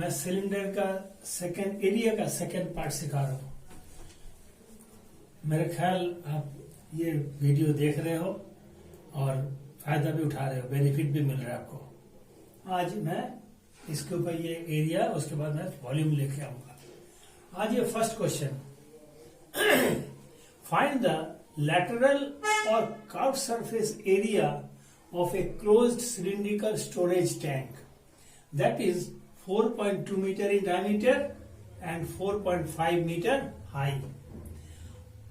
मैं सिलेंडर का एरिया का सेकेंड पार्ट सिखा रहा हूँ। मेरे ख्याल आप ये वीडियो देख रहे हो और फायदा भी उठा रहे हो, बेनिफिट भी मिल रहा है आपको। आज मैं इसके ऊपर ये एरिया, उसके बाद मैं वॉल्यूम लेके आऊंगा। आज ये first question, find the lateral or curved surface area of a closed cylindrical storage tank that is 4.2 meter in diameter and 4.5 meter high.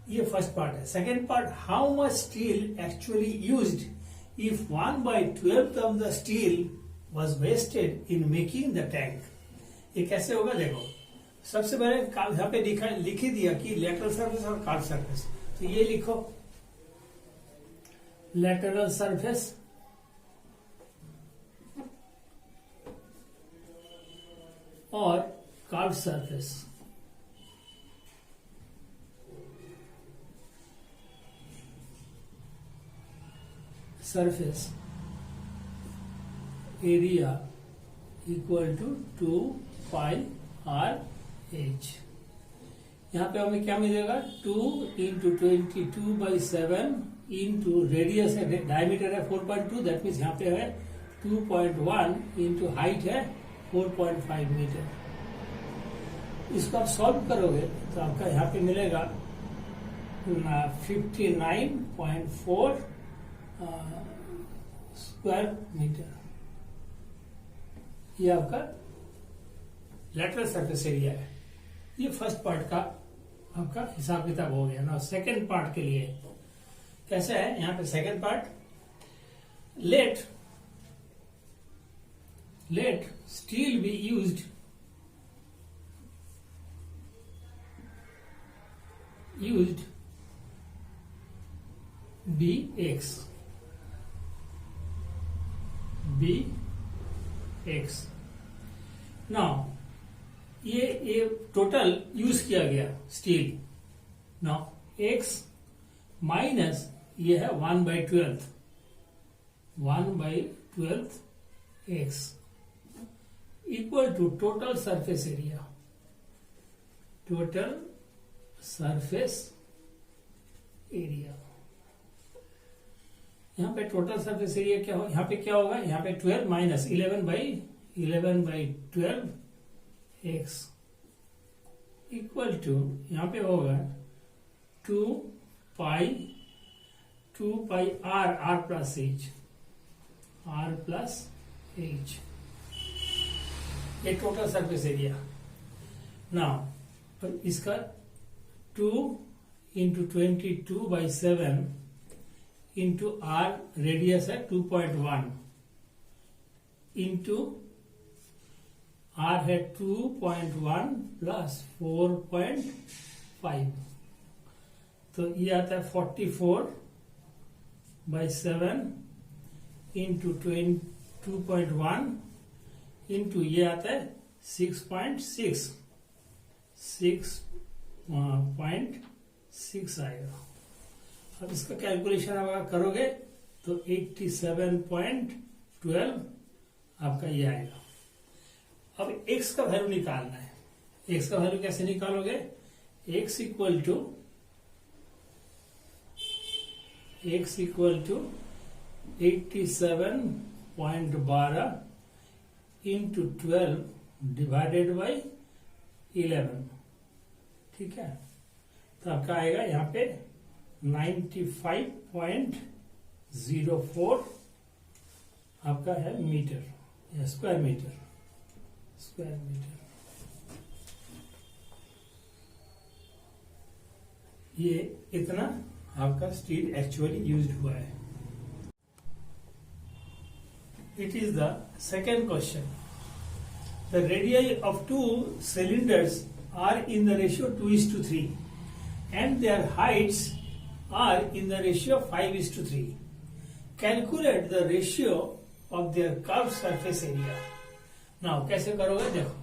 ये फर्स्ट पार्ट है। Second part, how much steel actually used if 1/12 of the steel was wasted in making the tank. ये कैसे होगा देखो। सबसे पहले यहाँ पे लिख ही दिया कि लेटरल सरफेस और कर्व सरफेस, तो ये लिखो लेटरल सरफेस और curve surface. Surface area equal to 2 πr h। यहाँ पे हमें क्या मिलेगा, 2 × 22/7 इंटू रेडियस है, डायमीटर है 4.2, दैट मीन्स यहाँ पे है 2.1 इंटू हाइट है 4.5 मीटर। इसको आप सॉल्व करोगे तो आपका यहाँ पे मिलेगा 59.4 स्क्वायर मीटर। ये आपका लेटरल सरफेस एरिया है। ये फर्स्ट पार्ट का आपका हिसाब किताब हो गया ना। सेकेंड पार्ट के लिए कैसे है, यहां पे second part, let steel be used bx now ये टोटल यूज किया गया स्टील। नाउ x माइनस ये है 1/12 x equal to total surface area. यहाँ पे टोटल सरफेस एरिया क्या होगा, यहाँ पे क्या होगा, यहाँ पे 12 माइनस 11/12 x इक्वल टू यहाँ पे होगा 2 π r प्लस h। ये टोटल सरफेस एरिया। नाउ इसका 2 × 22/7 इंटू r रेडियस है 2.1 इंटू r है 2.1 प्लस 4.5, तो ये आता है 44/7 इंटू 2.1 इंटू ये आता है 6.6 आएगा। अब इसका कैलकुलेशन आप करोगे तो 87.12 आपका ये आएगा। अब x का वैल्यू निकालना है। x का वैल्यू कैसे निकालोगे, x equal to 87.12 into 12 divided by 11। ठीक है, तो आपका आएगा यहाँ पे 95.04 आपका है मीटर या स्क्वायर मीटर। ये इतना आपका स्टील एक्चुअली यूज्ड हुआ है। It is the second question, the radii of 2 cylinders are in the ratio 2:3 and their heights are in the ratio 5:3. Calculate the ratio of their curved surface area. Now कैसे करोगे देखो,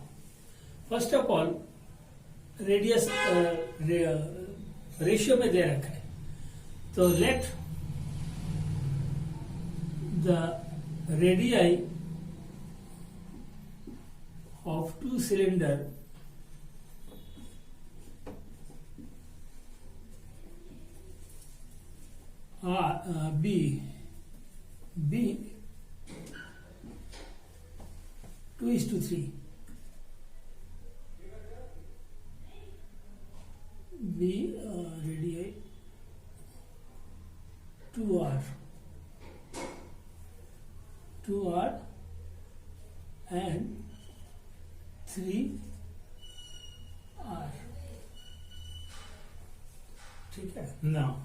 first of all radius ratio में दे रखा है, तो let the radii of two cylinder B 2:3. B radii 2R and 3R. ठीक है. Now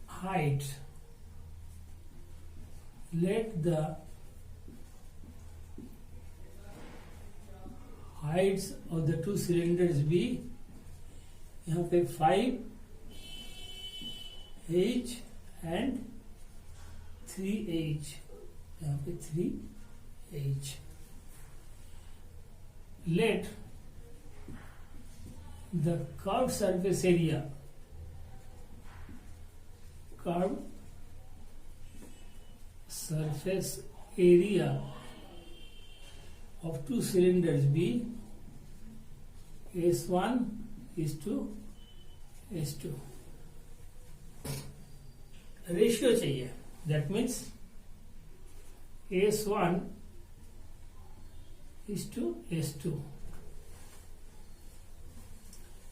height, let the heights of the two cylinders be, यहाँ पे 5H and 3H, यहाँ पे 3H. Let the curved surface area, curved surface area of two cylinders be S1 is to S2. Ratio चाहिए. That means S1 is to S2.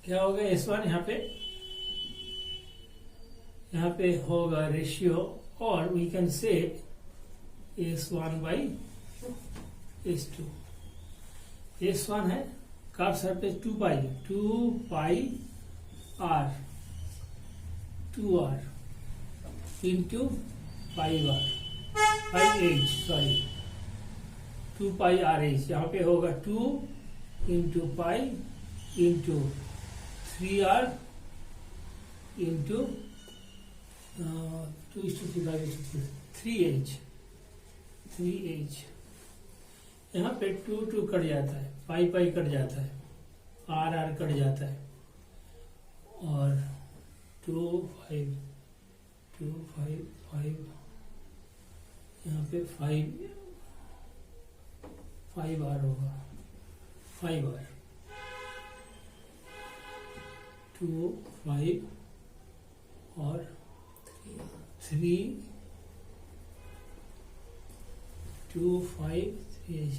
क्या होगा S1 यहाँ पे होगा रेशियो, और वी कैन से S1 by S2. S1 है curve surface 2 pi R 2R into 5H, sorry 2 पाई RH. यहाँ पे होगा 2 into pi into 3R into 3H. यहाँ पे 2 कट जाता है, पाई कट जाता है, R कट जाता है, और 2 5 यहाँ पे 5R होगा, 5R 2 5 और 3 2 5 3H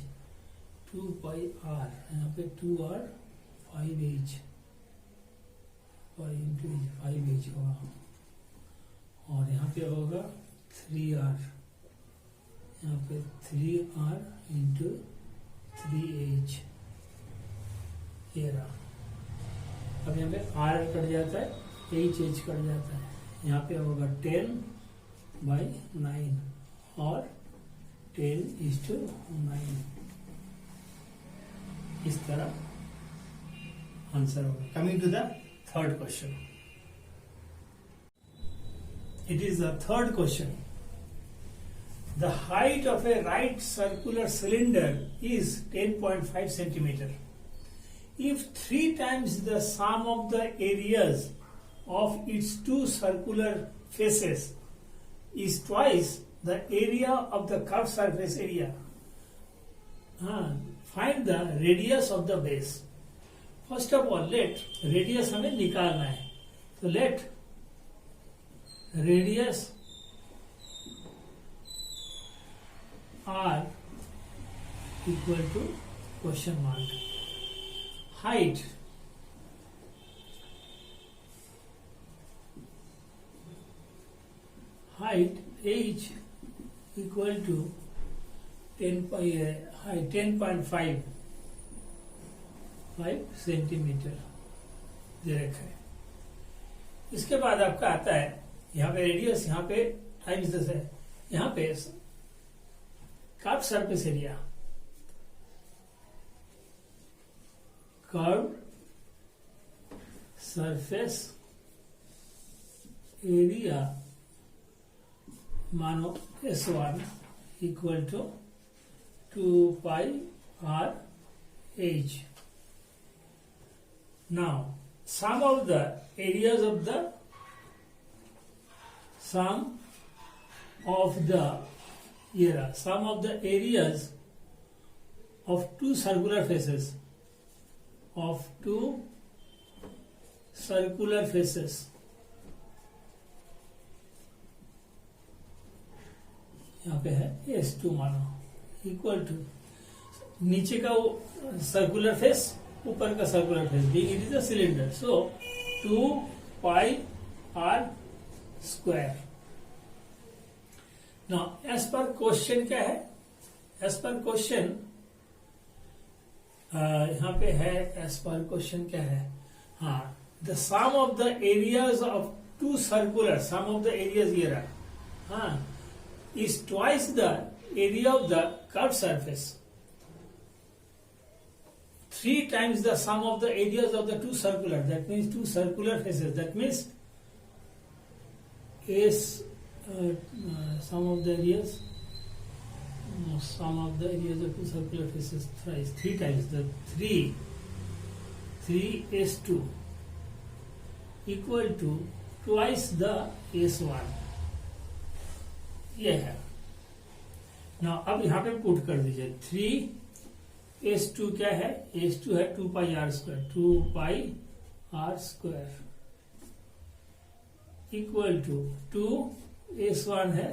2 पाई R, यहाँ पे 2R 5H 5H होगा, और यहाँ पे होगा 3R, यहाँ पे 3R इंटू 3H. ये रहा. अब यहाँ पे R कट जाता है, H कट जाता है, यहाँ पे होगा 10/9 और 10:9. इस तरह आंसर होगा. Coming to the third question. It is the third question. The height of a right circular cylinder is 10.5 centimeter. If 3 times the sum of the areas of its two circular faces is twice the area of the curved surface area, find the radius of the base. First of all, let radius हमें निकालना है. So let radius R equal to question mark. Height H equal to 10.5 centimetre दे रखा है. इसके बाद आपका आता है यहाँ पे रेडियस, यहाँ पे टाइम्स 10 है, यहाँ पे curve surface area, curve surface area मानो S1 equal to 2 pi R H. Now sum of the areas of the areas of two circular faces, of two circular faces, यहाँ पे है S2 मानो, इक्वल टू नीचे का वो circular face, ऊपर का circular face, being it is a cylinder, so 2 pi r square. Now as per question क्या है, एज पर क्वेश्चन यहाँ पे है, एज पर क्वेश्चन क्या है, हाँ, the sum of the areas of two circular, sum of the areas ये रहा, हाँ, is twice the area of the curved surface, 3 times the sum of the areas of the two circular, that means two circular faces, that means is sum of the areas, sum of the areas of two circular faces thrice, 3 times, the 3 S2 equal to twice the S1, ये है ना. अब यहां पे put कर दीजिए 3S2 क्या है, S2 है 2 pi r square, 2 pi r square equal to 2S1 है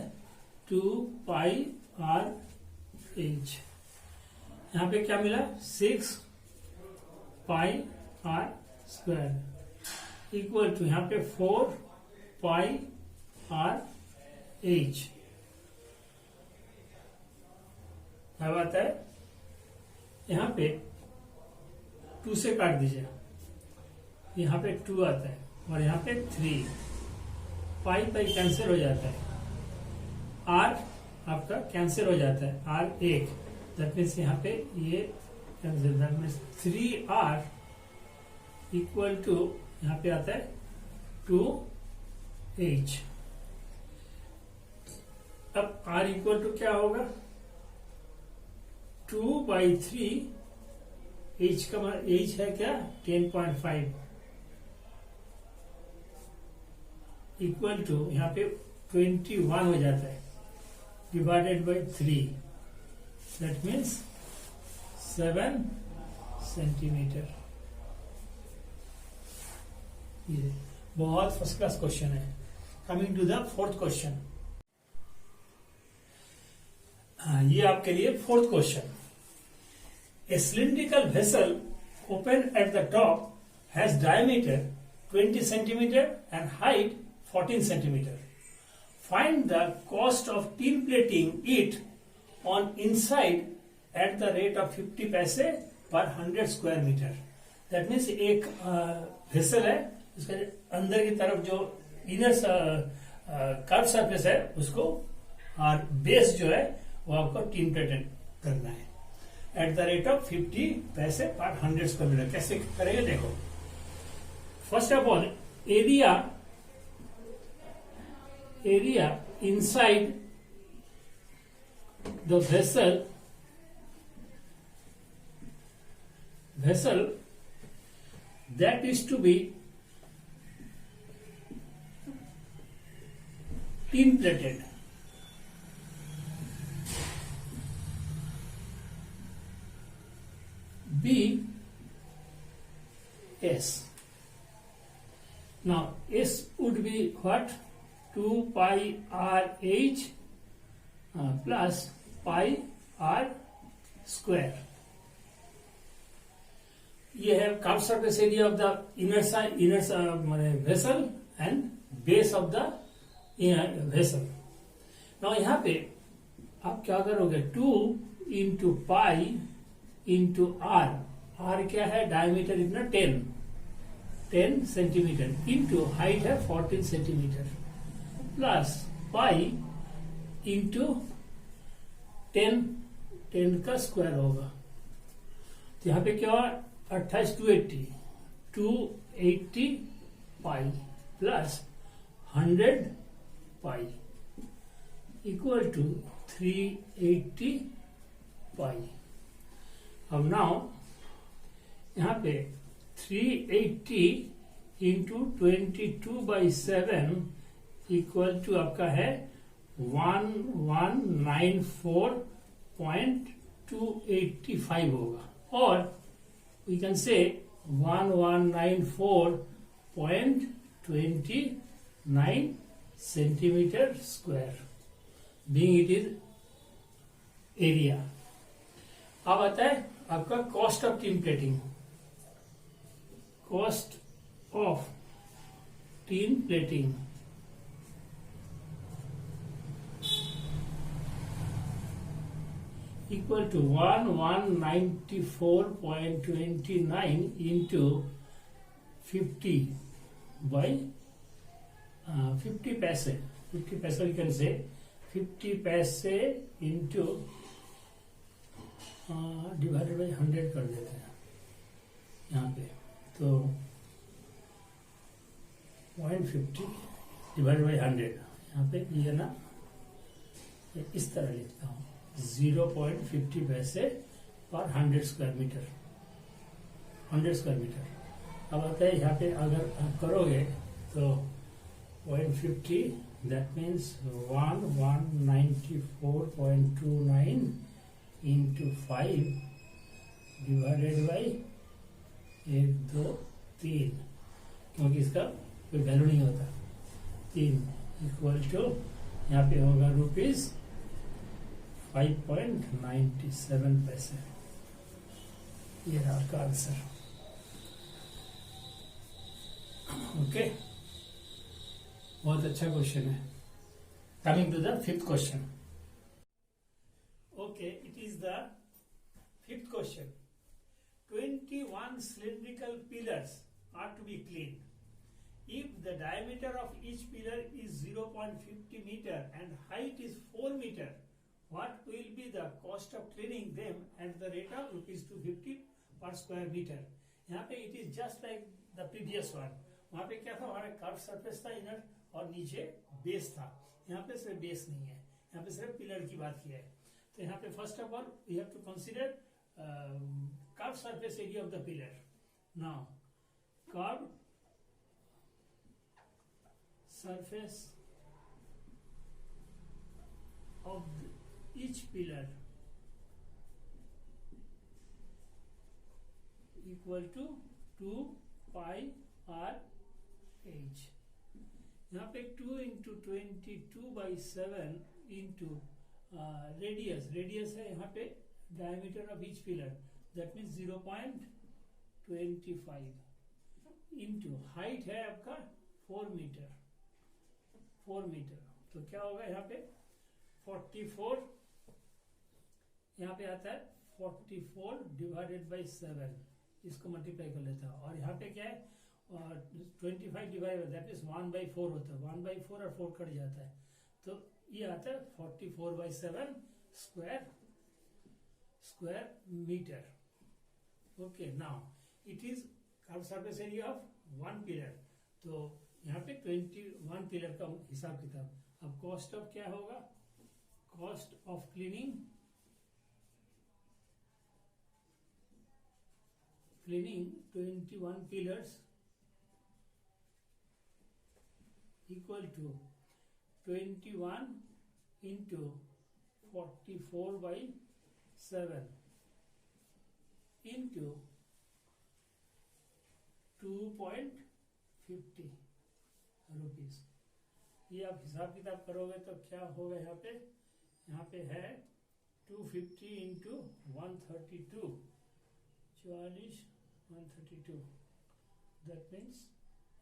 2 पाई r h. यहां पे क्या मिला 6 पाई r स्क्वायर इक्वल टू यहां पे 4 पाई r h. क्या बात है, यहां पे 2 से काट दीजिए, यहां पे 2 आता है और यहां पे 3, पाई पाई कैंसिल हो जाता है, r आपका कैंसिल हो जाता है, r 1, दैट मीन्स यहां पे ये cancel, that means 3r equal to यहां पे आता है 2h. अब r इक्वल टू क्या होगा, 2/3, h का h है क्या 10.5 इक्वल टू यहाँ पे 21 हो जाता है, divided by 3, that means 7 centimetre. ये बहुत फर्स्ट क्लास क्वेश्चन है. Coming to the fourth question, ये आपके लिए fourth question. A cylindrical vessel open at the top has diameter 20 centimeter and height 14 centimeter. Find the cost of tin plating it on inside at the rate of 50 पैसे per 100 square meter. That means एक vessel है, उसके अंदर की तरफ जो inner curve surface है उसको, और बेस जो है वो आपको टिन प्लेटेड करना है एट द रेट ऑफ 50 पैसे पर 100 स्क्वायर मीटर. कैसे करेंगे देखो, first of all area inside the vessel that is to be tin plated, B S. Now S would be what, 2 pi r h plus pi r square. ये है curve surface area of the inner vessel and base of the vessel. Now यहाँ पे आप क्या करोगे, 2 into pi into r, r क्या है diameter इतना 10 सेंटीमीटर इंटू हाइट है 14 सेंटीमीटर प्लस पाई इंटू 10 का स्क्वायर होगा. तो यहाँ पे क्या हुआ 28 280 pi plus 100 pi equal to 380 pi. अब नाउ यहाँ पे 380 इंटू 22/7 इक्वल टू आपका है 1194.2 285 होगा, और we can say 1194.29 centimetre square, being it is area. अब आता है आपका cost of tin plating. Cost of tin plating equal to 1194.29 into 50 by 50 पैसे। 50 पैसे you can say 50 पैसे into डिवाइडेड बाई 100 कर देते हैं यहाँ पे, तो 0.50 डिवाइडेड बाई 100, यहाँ पे ये ना इस तरह लिखता हूँ 0.50 पैसे पर 100 स्क्वायर मीटर। 100 square metre. अब आता है यहाँ पे अगर आप करोगे तो 0.50 that means 1194.29 into 5 divided by 1 2 3, क्योंकि इसका कोई वैल्यू नहीं होता, 3 इक्वल टू यहाँ पे होगा रुपीज 5.97 पैसे। ये रहा आपका आंसर। ओके, बहुत अच्छा क्वेश्चन है। Coming to the fifth question. Okay, it is the fifth question. 21 cylindrical pillars are to be cleaned. If the diameter of each pillar is 0.50 meter and height is 4 meter, what will be the cost of cleaning them at the rate of rupees 250 per square meter? यहाँ पे it is just like the previous one. वहाँ पे क्या था, हमारा curve surface था inner और नीचे बेस था। यहाँ पे सिर्फ बेस नहीं है, यहाँ पे सिर्फ पिलर की बात की है। तो यहाँ पे first of all we have to consider curve surface area of the pillar. Now curve surface of each pillar equal to 2 pi r h। यहाँ पे 2 into 22 by 7 into रेडियस है यहाँ पे diameter of each pillar, that means 0.25 into height है आपका 4 metre. तो क्या होगा यहाँ पे 44, यहाँ पे आता है 44 डिवाइडेड बाई 7, इसको मल्टीप्लाई कर लेता है, और यहाँ पे क्या है 25 डिवाइडेड दैट इज 1/4 होता है, 1/4 और 4 कट जाता है, तो ये आता है 44/7 square metre. Okay, now it is curve surface area of 1 pillar, तो यहाँ पे 21 पिलर का हिसाब किताब। अब कॉस्ट ऑफ क्या होगा, cost of cleaning 21 pillars equal to 21 into 44/7 into 2.50 rupees. ये आप हिसाब किताब करोगे तो क्या होगा, यहाँ पे है 250 into 132, 132, दैट मीन्स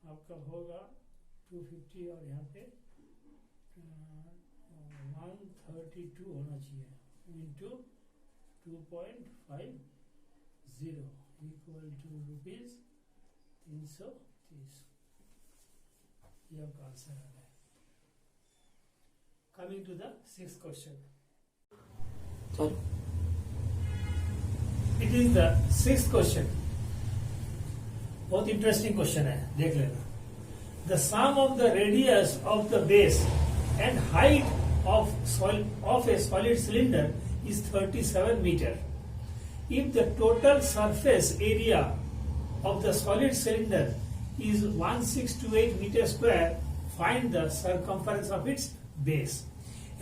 आपका होगा 250 और यहाँ पे 132 होना चाहिए इंटू 2.50 इक्वल टू रुपीज 330। ये आपका आंसर आ गया। Coming to the sixth question. It is the sixth question. बहुत इंटरेस्टिंग क्वेश्चन है, देख लेना। The sum of the radius of the base and height of a solid cylinder is 37 meter. If the total surface area of the solid cylinder is 1628 meter square, find the circumference of its base.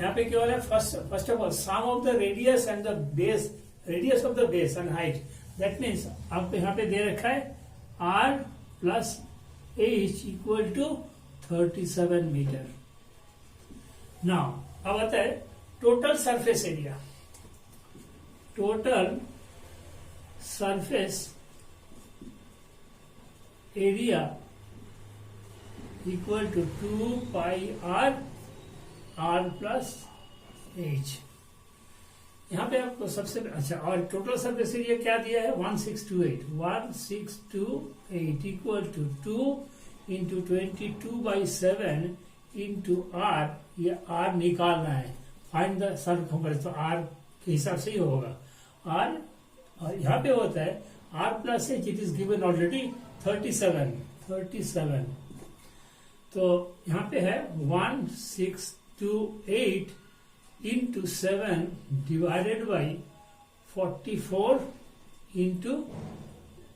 यहाँ पे क्या हो रहा है, first of all sum of the radius and the base radius of the base and height, that means आपको यहाँ पे दे रखा है r plus h equal to 37 metre. Now अब आता है total surface area. Total surface area equal to 2 pi r plus h। यहाँ पे आपको सबसे अच्छा, और टोटल सरफेस एरिया क्या दिया है 1628 equal to 2 into 22/7 into r, ये r निकालना है, फाइंड द सर्कमफरेंस, तो r के हिसाब से ही होगा r, और यहाँ पे होता है r plus h, it is given already 37। तो यहाँ पे है 1628 into 7 divided by 44 into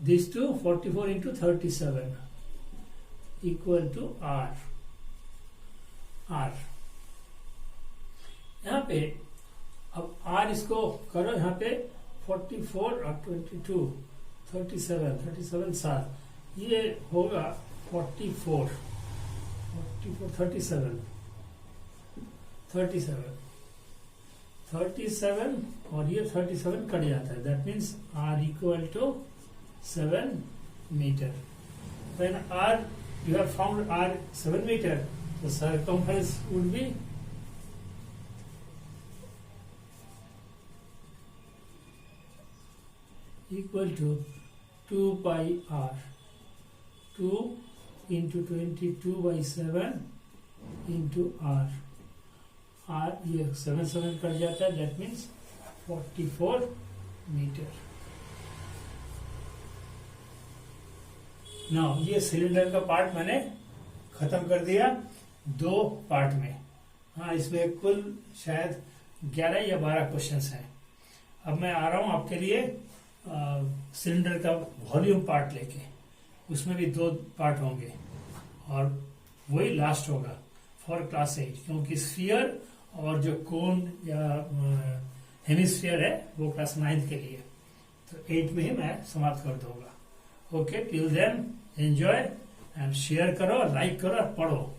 these two, 44 into 37 equal to r। यहाँ पे अब r इसको करो, यहाँ पे 44 और 22 37 7, ये होगा 37 और ये 37 कट जाता है, that means r equal to 7 metre. When r you have found r 7 meter, the circumference would be equal to 2 pi r, 2 into 22/7 into r, ये 7 कट जाता है, दैट मीन्स 44 मीटर। नाउ ये सिलेंडर का part मैंने खत्म कर दिया 2 part में। हाँ, इसमें कुल शायद 11 या 12 क्वेश्चंस हैं। अब मैं आ रहा हूं आपके लिए सिलेंडर का वॉल्यूम पार्ट लेके, उसमें भी 2 पार्ट होंगे और वही लास्ट होगा फॉर क्लास 8, क्योंकि स्फीयर और जो कोन या हेमिस्फीयर है वो क्लास 9 के लिए, तो 8 में ही मैं समाप्त कर दूंगा। Okay, till then enjoy and share करो, लाइक करो और पढ़ो।